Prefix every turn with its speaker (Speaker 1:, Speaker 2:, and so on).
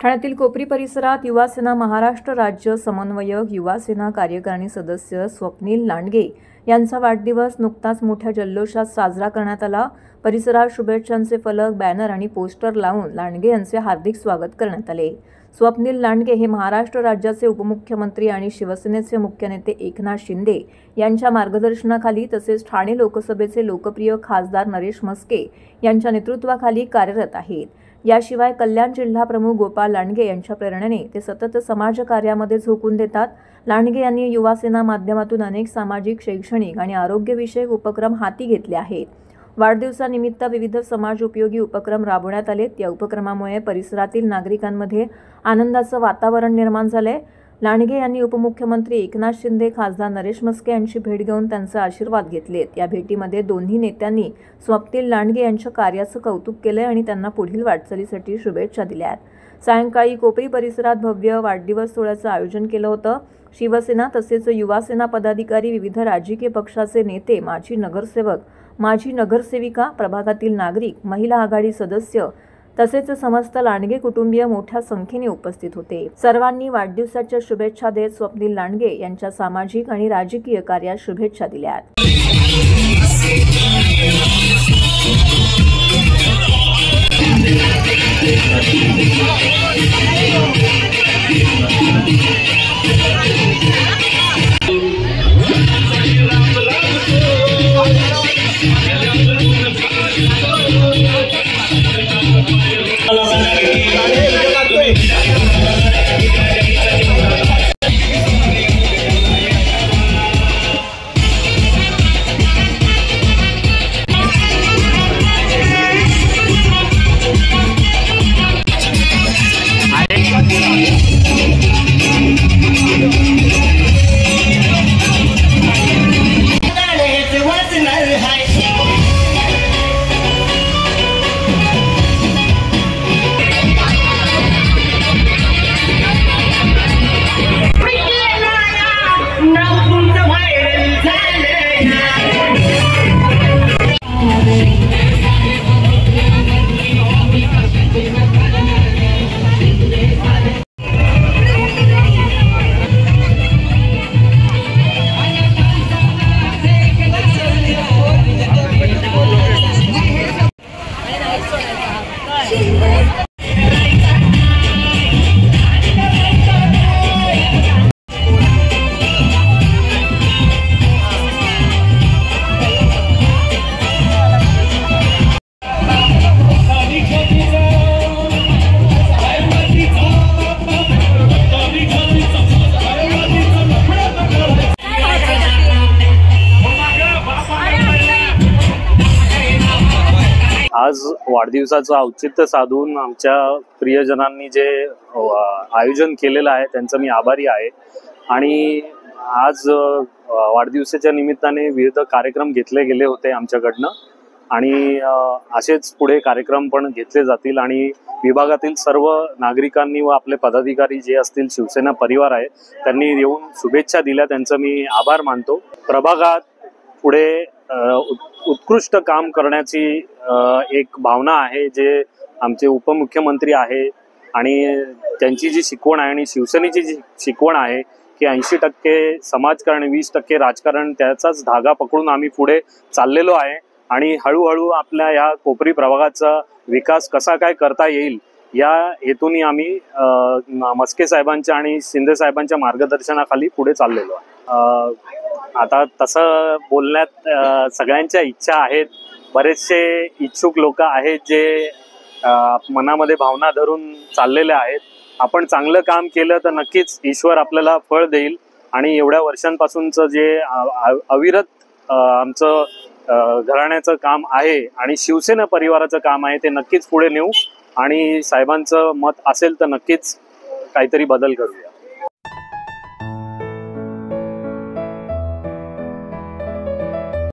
Speaker 1: ठाण्यातील कोपरी परिसरात युवासेना महाराष्ट्र राज्य समन्वयक युवासेना कार्यकारिणी सदस्य स्वप्नील लांडगे यांचा वाढदिवस नुकताच मोठ्या जल्लोषात साजरा करण्यात आला। परिसरात शुभेच्छांचे फलक, बॅनर आणि पोस्टर लावून लांडगे यांचे हार्दिक स्वागत करण्यात आले। स्वप्नील लांडगे हे महाराष्ट्र राज्याचे उपमुख्यमंत्री आणि शिवसेनेचे मुख्य नेते एकनाथ शिंदे यांच्या मार्गदर्शनाखाली तसेच ठाणे लोकसभेचे लोकप्रिय खासदार नरेश म्हस्के यांच्या नेतृत्वाखाली कार्यरत आहेत। याशिवाय कल्याण जिल्हा प्रमुख गोपाळ लांडगे यांच्या प्रेरणेने ते सतत समाजकार्यामध्ये झोकून देतात। लांडगे यांनी युवासेना माध्यमातून अनेक सामाजिक, शैक्षणिक आणि आरोग्यविषयक उपक्रम हाती घेतले आहेत। वाढदिवसानिमित्त विविध समाज उपयोगी उपक्रम राबवण्यात आलेत। या उपक्रमामुळे परिसरातील नागरिकांमध्ये आनंदाचं वातावरण निर्माण झाले। लांडगे यांनी उपमुख्यमंत्री एकनाथ शिंदे, खासदार नरेश म्हस्के यांची भेट घेऊन त्यांचे आशीर्वाद घेतलेत। या भेटीमध्ये दोन्ही नेत्यांनी स्वप्नील लांडगे यांच्या कार्याचं कौतुक केले आणि त्यांना पुढील वाटचालीसाठी शुभेच्छा दिल्यात। सायंकाळी कोपरी परिसरात भव्य वाढदिवस सोहळ्याचं आयोजन केलं होतं। शिवसेना तसेच युवासेना पदाधिकारी, विविध राजकीय पक्षाचे नेते, माजी नगरसेवक, माजी नगरसेविका, प्रभागातील नागरिक, महिला आघाडी सदस्य तसेच समस्त लांडगे कुटुंबीय मोठ्या संख्येने उपस्थित होते। सर्वांनी वाढदिवसाच्या शुभेच्छा देत स्वप्नील लांडगे यांच्या सामाजिक आणि राजकीय कार्यात शुभेच्छा दिल्यात।
Speaker 2: आज वाढदिवसाचं औचित्य साधून आमच्या प्रियजनांनी जे आयोजन केलेलं आहे त्यांचं मी आभारी आहे। आणि आज वाढदिवसाच्या निमित्ताने विविध कार्यक्रम घेतले गेले होते आमच्याकडनं आणि असेच पुढे कार्यक्रम पण घेतले जातील आणि विभागातील सर्व नागरिकांनी व आपले पदाधिकारी जे असतील, शिवसेना परिवार आहे, त्यांनी येऊन शुभेच्छा दिल्या, त्यांचं मी आभार मानतो। प्रभागात पुढे उत्कृष्ट काम करण्याची एक भावना आहे जे आमचे उपमुख्यमंत्री आहे आणि त्यांची जी शिकवण आहे आणि शिवसेनेची जी शिकवण आहे की 80% समाजकारण 20% राजकारण, त्याचाच धागा पकडून आम्ही पुढे चाललेलो आहे आणि हळूहळू आपल्या या कोपरी प्रभागाचा विकास कसा काय करता येईल या हेतूने आम्ही म्हस्के साहेबांच्या आणि शिंदे साहेबांच्या मार्गदर्शनाखाली पुढे चाललेलो आहे। आता तसं बोलण्यात सगळ्यांच्या इच्छा आहेत, बरेचसे इच्छुक लोक आहेत जे मनामध्ये भावना धरून चाललेले आहेत। आपण चांगलं काम केलं तर नक्कीच ईश्वर आपल्याला फळ देईल आणि एवढ्या वर्षांपासूनचं जे अविरत आमचं घराण्याचं काम आहे आणि शिवसेना परिवाराचं काम आहे ते नक्कीच पुढे नेऊ आणि साहेबांचं मत असेल तर नक्कीच काहीतरी बदल करूया।